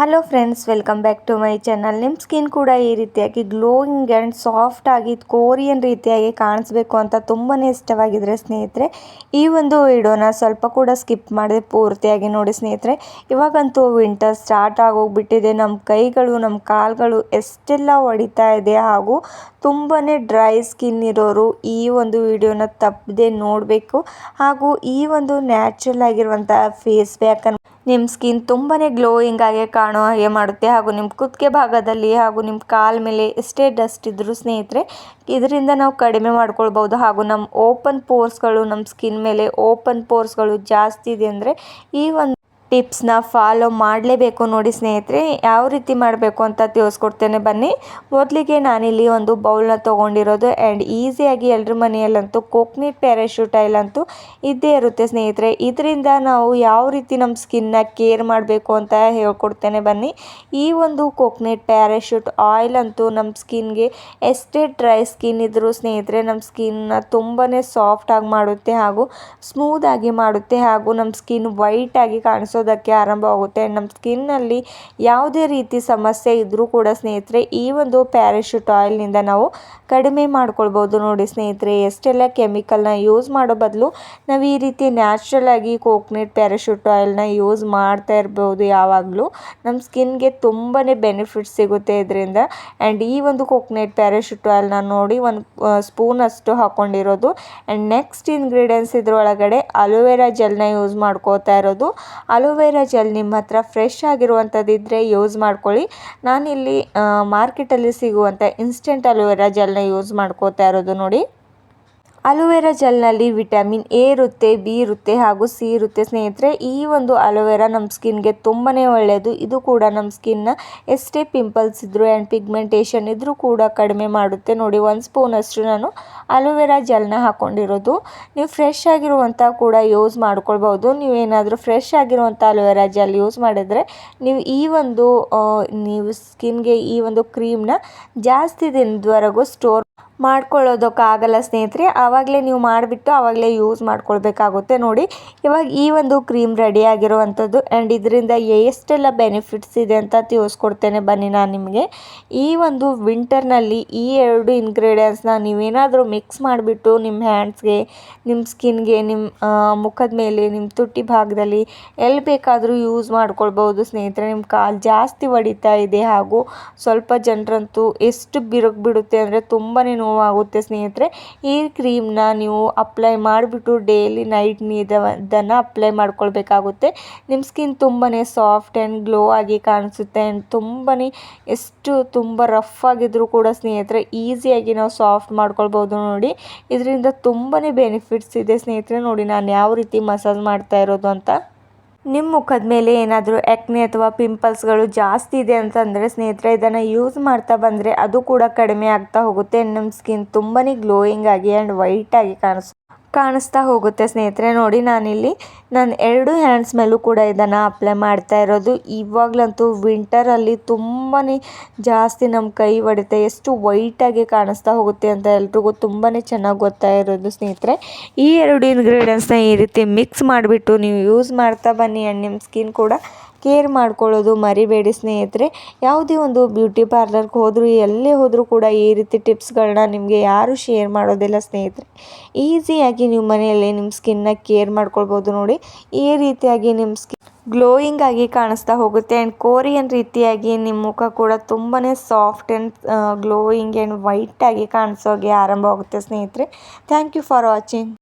Hello friends, welcome back to my channel. ನಿಮ್ಮ skin ಕೂಡ ಈ ರೀತಿಯಾಗಿ ಗ್ಲೋಯಿಂಗ್ ಆ್ಯಂಡ್ ಸಾಫ್ಟ್ ಆಗಿ ಕೋರಿಯನ್ ರೀತಿಯಾಗಿ ಕಾಣಿಸ್ಬೇಕು ಅಂತ ತುಂಬಾ ಇಷ್ಟವಾಗಿದ್ದರೆ ಸ್ನೇಹಿತರೆ, ಈ ಒಂದು ವಿಡಿಯೋನ ಸ್ವಲ್ಪ ಕೂಡ ಸ್ಕಿಪ್ ಮಾಡದೆ ಪೂರ್ತಿಯಾಗಿ ನೋಡಿ ಸ್ನೇಹಿತರೆ. ಇವಾಗಂತೂ ವಿಂಟರ್ ಸ್ಟಾರ್ಟ್ ಆಗೋಗ್ಬಿಟ್ಟಿದೆ. ನಮ್ಮ ಕೈಗಳು ನಮ್ಮ ಕಾಲುಗಳು ಎಷ್ಟೆಲ್ಲ ಹೊಡಿತಾ ಇದೆ ಹಾಗೂ ತುಂಬಾ ಡ್ರೈ ಸ್ಕಿನ್ ಇರೋರು ಈ ಒಂದು ವಿಡಿಯೋನ ತಪ್ಪದೆ ನೋಡಬೇಕು. ಹಾಗೂ ಈ ಒಂದು ನ್ಯಾಚುರಲ್ ಆಗಿರುವಂಥ ಫೇಸ್ ಪ್ಯಾಕನ್ನು ನಿಮ್ಮ ಸ್ಕಿನ್ ತುಂಬಾ ಗ್ಲೋಯಿಂಗ್ ಆಗಿ ಕಾಣೋ ಹಾಗೆ ಮಾಡುತ್ತೆ. ಹಾಗೂ ನಿಮ್ಮ ಕುತ್ತಿಗೆ ಭಾಗದಲ್ಲಿ ಹಾಗೂ ನಿಮ್ಮ ಕಾಲ ಮೇಲೆ ಎಷ್ಟೇ ಡಸ್ಟ್ ಇದ್ದರೂ ಸ್ನೇಹಿತರೆ, ಇದರಿಂದ ನಾವು ಕಡಿಮೆ ಮಾಡ್ಕೊಳ್ಬೋದು. ಹಾಗೂ ನಮ್ಮ ಓಪನ್ ಪೋರ್ಸ್ಗಳು, ನಮ್ಮ ಸ್ಕಿನ್ ಮೇಲೆ ಓಪನ್ ಪೋರ್ಸ್ಗಳು ಜಾಸ್ತಿ ಇದೆ ಅಂದರೆ ಈ ಒಂದು ಟಿಪ್ಸ್ನ ಫಾಲೋ ಮಾಡಲೇಬೇಕು. ನೋಡಿ ಸ್ನೇಹಿತರೆ, ಯಾವ ರೀತಿ ಮಾಡಬೇಕು ಅಂತ ತಿಳಿಸ್ಕೊಡ್ತೇನೆ ಬನ್ನಿ. ಮೊದಲಿಗೆ ನಾನಿಲ್ಲಿ ಒಂದು ಬೌಲ್ನ ತೊಗೊಂಡಿರೋದು ಆ್ಯಂಡ್ ಈಸಿಯಾಗಿ ಎಲ್ಲರ ಮನೆಯಲ್ಲಂತೂ ಕೋಕೋನಟ್ ಪ್ಯಾರಾಶೂಟ್ ಆಯಿಲ್ ಅಂತೂ ಇದ್ದೇ ಇರುತ್ತೆ ಸ್ನೇಹಿತರೆ. ಇದರಿಂದ ನಾವು ಯಾವ ರೀತಿ ನಮ್ಮ ಸ್ಕಿನ್ನ ಕೇರ್ ಮಾಡಬೇಕು ಅಂತ ಹೇಳ್ಕೊಡ್ತೇನೆ ಬನ್ನಿ. ಈ ಒಂದು ಕೋಕೋನಟ್ ಪ್ಯಾರಾಶೂಟ್ ಆಯಿಲ್ ಅಂತೂ ನಮ್ಮ ಸ್ಕಿನ್ಗೆ ಎಷ್ಟೇ ಡ್ರೈ ಸ್ಕಿನ್ ಇದ್ದರೂ ಸ್ನೇಹಿತರೆ, ನಮ್ಮ ಸ್ಕಿನ್ನ ತುಂಬಾ ಸಾಫ್ಟಾಗಿ ಮಾಡುತ್ತೆ ಹಾಗೂ ಸ್ಮೂದಾಗಿ ಮಾಡುತ್ತೆ. ಹಾಗೂ ನಮ್ಮ ಸ್ಕಿನ್ ವೈಟಾಗಿ ಕಾಣಿಸೋದಕ್ಕೆ ಆರಂಭವಾಗುತ್ತೆ. ನಮ್ಮ ಸ್ಕಿನ್ನಲ್ಲಿ ಯಾವುದೇ ರೀತಿ ಸಮಸ್ಯೆ ಇದ್ದರೂ ಕೂಡ ಸ್ನೇಹಿತರೆ, ಈ ಒಂದು ಪ್ಯಾರಾಶೂಟ್ ಆಯಿಲ್ನಿಂದ ನಾವು ಕಡಿಮೆ ಮಾಡ್ಕೊಳ್ಬೋದು. ನೋಡಿ ಸ್ನೇಹಿತರೆ, ಎಷ್ಟೆಲ್ಲ ಕೆಮಿಕಲ್ನ ಯೂಸ್ ಮಾಡೋ ಬದಲು ನಾವು ಈ ರೀತಿ ನ್ಯಾಚುರಲ್ ಆಗಿ ಕೋಕೋನಟ್ ಪ್ಯಾರಾಶೂಟ್ ಆಯಿಲ್ನ ಯೂಸ್ ಮಾಡ್ತಾ ಇರ್ಬೋದು. ಯಾವಾಗಲೂ ನಮ್ಮ ಸ್ಕಿನ್ಗೆ ತುಂಬಾ ಬೆನಿಫಿಟ್ಸ್ ಸಿಗುತ್ತೆ ಇದರಿಂದ. ಆ್ಯಂಡ್ ಈ ಒಂದು ಕೋಕೋನಟ್ ಪ್ಯಾರಾಶೂಟ್ ಆಯಿಲ್ನ ನೋಡಿ ಒಂದು ಸ್ಪೂನಷ್ಟು ಹಾಕ್ಕೊಂಡಿರೋದು. ಆ್ಯಂಡ್ ನೆಕ್ಸ್ಟ್ ಇಂಗ್ರೀಡಿಯೆಂಟ್ಸ್ ಇದರೊಳಗಡೆ ಅಲೋವೆರಾ ಜೆಲ್ನ ಯೂಸ್ ಮಾಡ್ಕೋತಾ ಇರೋದು. ಅಲೋವೆರಾ ಜೆಲ್ ನಿಮ್ಮ ಹತ್ರ ಫ್ರೆಶ್ ಆಗಿರುವಂಥದ್ದಿದ್ದರೆ ಯೂಸ್ ಮಾಡ್ಕೊಳ್ಳಿ. ನಾನಿಲ್ಲಿ ಮಾರ್ಕೆಟಲ್ಲಿ ಸಿಗುವಂಥ ಇನ್ಸ್ಟೆಂಟ್ ಅಲೋವೆರಾ ಜೆಲ್ನ ಯೂಸ್ ಮಾಡ್ಕೋತಾ ಇರೋದು. ನೋಡಿ, ಅಲೋವೆರಾ ಜೆಲ್ನಲ್ಲಿ ವಿಟಮಿನ್ ಎ ಇರುತ್ತೆ, ಬಿ ಇರುತ್ತೆ ಹಾಗೂ ಸಿ ಇರುತ್ತೆ ಸ್ನೇಹಿತರೆ. ಈ ಒಂದು ಅಲೋವೆರಾ ನಮ್ಮ ಸ್ಕಿನ್ಗೆ ತುಂಬಾ ಒಳ್ಳೆಯದು. ಇದು ಕೂಡ ನಮ್ಮ ಸ್ಕಿನ್ನ ಎಷ್ಟೇ ಪಿಂಪಲ್ಸ್ ಇದ್ದರೂ ಆ್ಯಂಡ್ ಪಿಗ್ಮೆಂಟೇಷನ್ ಇದ್ದರೂ ಕೂಡ ಕಡಿಮೆ ಮಾಡುತ್ತೆ. ನೋಡಿ, 1 ಸ್ಪೂನಷ್ಟು ನಾನು ಅಲೋವೆರಾ ಜೆಲ್ನ ಹಾಕ್ಕೊಂಡಿರೋದು. ನೀವು ಫ್ರೆಶ್ ಆಗಿರುವಂಥ ಕೂಡ ಯೂಸ್ ಮಾಡ್ಕೊಳ್ಬೋದು. ನೀವೇನಾದರೂ ಫ್ರೆಶ್ ಆಗಿರುವಂಥ ಅಲೋವೆರಾ ಜೆಲ್ ಯೂಸ್ ಮಾಡಿದರೆ ನೀವು ಸ್ಕಿನ್ಗೆ ಈ ಒಂದು ಕ್ರೀಮ್ನ ಜಾಸ್ತಿ ದಿನದವರೆಗೂ ಸ್ಟೋರ್ ಮಾಡ್ಕೊಳ್ಳೋದಕ್ಕಾಗಲ್ಲ ಸ್ನೇಹಿತರೆ. ಆವಾಗಲೇ ನೀವು ಮಾಡಿಬಿಟ್ಟು ಆವಾಗಲೇ ಯೂಸ್ ಮಾಡ್ಕೊಳ್ಬೇಕಾಗುತ್ತೆ. ನೋಡಿ, ಇವಾಗ ಈ ಒಂದು ಕ್ರೀಮ್ ರೆಡಿ ಆಗಿರುವಂಥದ್ದು ಆ್ಯಂಡ್ ಇದರಿಂದ ಎಷ್ಟೆಲ್ಲ ಬೆನಿಫಿಟ್ಸ್ ಇದೆ ಅಂತ ತಿಳಿಸ್ಕೊಡ್ತೇನೆ ಬನ್ನಿ ನಾನು ನಿಮಗೆ. ಈ ಒಂದು ವಿಂಟರ್ನಲ್ಲಿ ಈ 2 ಇಂಗ್ರೀಡಿಯೆಂಟ್ಸ್ನ ನೀವೇನಾದರೂ ಮಿಕ್ಸ್ ಮಾಡಿಬಿಟ್ಟು ನಿಮ್ಮ ಹ್ಯಾಂಡ್ಸ್ಗೆ, ನಿಮ್ಮ ಸ್ಕಿನ್ಗೆ, ನಿಮ್ಮ ಮುಖದ ಮೇಲೆ, ನಿಮ್ಮ ತುಟಿ ಭಾಗದಲ್ಲಿ ಎಲ್ಲಿ ಬೇಕಾದರೂ ಯೂಸ್ ಮಾಡ್ಕೊಳ್ಬೋದು ಸ್ನೇಹಿತರೆ. ನಿಮ್ಮ ಕಾಲು ಜಾಸ್ತಿ ಹೊಡಿತಾ ಇದೆ ಹಾಗೂ ಸ್ವಲ್ಪ ಜನರಂತೂ ಎಷ್ಟು ಬಿರುಕು ಬಿಡುತ್ತೆ ಅಂದರೆ ತುಂಬಾ ನೋವಾಗುತ್ತೆ ಸ್ನೇಹಿತರೆ. ಈ ಕ್ರೀಮ್ನ ನೀವು ಅಪ್ಲೈ ಮಾಡಿಬಿಟ್ಟು ಡೈಲಿ ನೈಟ್ ಇದನ್ನು ಅಪ್ಲೈ ಮಾಡ್ಕೊಳ್ಬೇಕಾಗುತ್ತೆ. ನಿಮ್ಮ ಸ್ಕಿನ್ ತುಂಬಾ ಸಾಫ್ಟ್ ಆ್ಯಂಡ್ ಗ್ಲೋ ಆಗಿ ಕಾಣಿಸುತ್ತೆ. ಆ್ಯಂಡ್ ತುಂಬ ರಫ್ ಆಗಿದ್ದರೂ ಕೂಡ ಸ್ನೇಹಿತರೆ ಈಸಿಯಾಗಿ ನಾವು ಸಾಫ್ಟ್ ಮಾಡ್ಕೊಳ್ಬೋದು. ನೋಡಿ, ಇದರಿಂದ ತುಂಬಾ ಬೆನಿಫಿಟ್ಸ್ ಇದೆ ಸ್ನೇಹಿತರೆ. ನೋಡಿ ನಾನು ಯಾವ ರೀತಿ ಮಸಾಜ್ ಮಾಡ್ತಾ ಇರೋದು ಅಂತ. ನಿಮ್ಮ ಮುಖದ ಮೇಲೆ ಏನಾದರೂ ಆ್ಯಕ್ನೆ ಅಥವಾ ಪಿಂಪಲ್ಸ್ಗಳು ಜಾಸ್ತಿ ಇದೆ ಅಂತಂದರೆ ಸ್ನೇಹಿತರೆ, ಇದನ್ನು ಯೂಸ್ ಮಾಡ್ತಾ ಬಂದರೆ ಅದು ಕೂಡ ಕಡಿಮೆ ಆಗ್ತಾ ಹೋಗುತ್ತೆ. ನಮ್ಮ ಸ್ಕಿನ್ ತುಂಬಾ ಗ್ಲೋಯಿಂಗ್ ಆಗಿ ಆ್ಯಂಡ್ ವೈಟಾಗಿ ಕಾಣಿಸ್ತಾ ಹೋಗುತ್ತೆ ಸ್ನೇಹಿತರೆ. ನೋಡಿ, ನಾನಿಲ್ಲಿ ನನ್ನ 2 ಹ್ಯಾಂಡ್ಸ್ ಮೇಲೂ ಕೂಡ ಇದನ್ನು ಅಪ್ಲೈ ಮಾಡ್ತಾ ಇರೋದು. ಇವಾಗಲಂತೂ ವಿಂಟರಲ್ಲಿ ತುಂಬಾ ಜಾಸ್ತಿ ನಮ್ಮ ಕೈ ಹೊಡಿತೆ, ಎಷ್ಟು ವೈಟಾಗಿ ಕಾಣಿಸ್ತಾ ಹೋಗುತ್ತೆ ಅಂತ ಎಲ್ರಿಗೂ ತುಂಬಾ ಚೆನ್ನಾಗಿ ಗೊತ್ತಾ ಇರೋದು ಸ್ನೇಹಿತರೆ. ಈ 2 ಇಂಗ್ರೀಡಿಯೆಂಟ್ಸ್ನ ಈ ರೀತಿ ಮಿಕ್ಸ್ ಮಾಡಿಬಿಟ್ಟು ನೀವು ಯೂಸ್ ಮಾಡ್ತಾ ಬನ್ನಿ. ಆ್ಯಂಡ್ ನಿಮ್ಮ ಸ್ಕಿನ್ ಕೂಡ ಕೇರ್ ಮಾಡ್ಕೊಳ್ಳೋದು ಮರಿಬೇಡಿ ಸ್ನೇಹಿತರೆ. ಯಾವುದೇ ಒಂದು ಬ್ಯೂಟಿ ಪಾರ್ಲರ್ಗೆ ಹೋದರೂ ಎಲ್ಲೇ ಹೋದರೂ ಕೂಡ ಈ ರೀತಿ ಟಿಪ್ಸ್ಗಳನ್ನ ನಿಮಗೆ ಯಾರೂ ಶೇರ್ ಮಾಡೋದಿಲ್ಲ ಸ್ನೇಹಿತರೆ. ಈಸಿಯಾಗಿ ನೀವು ಮನೆಯಲ್ಲಿ ನಿಮ್ಮ ಸ್ಕಿನ್ನ ಕೇರ್ ಮಾಡ್ಕೊಳ್ಬೋದು. ನೋಡಿ, ಈ ರೀತಿಯಾಗಿ ನಿಮ್ಮ ಸ್ಕಿನ್ ಗ್ಲೋಯಿಂಗ್ ಆಗಿ ಕಾಣಿಸ್ತಾ ಹೋಗುತ್ತೆ. ಆ್ಯಂಡ್ ಕೋರಿಯನ್ ರೀತಿಯಾಗಿ ನಿಮ್ಮ ಮುಖ ಕೂಡ ತುಂಬಾ ಸಾಫ್ಟ್ ಆ್ಯಂಡ್ ಗ್ಲೋಯಿಂಗ್ ಆ್ಯಂಡ್ ವೈಟಾಗಿ ಕಾಣಿಸೋಗೆ ಆರಂಭವಾಗುತ್ತೆ ಸ್ನೇಹಿತರೆ. Thank you for watching.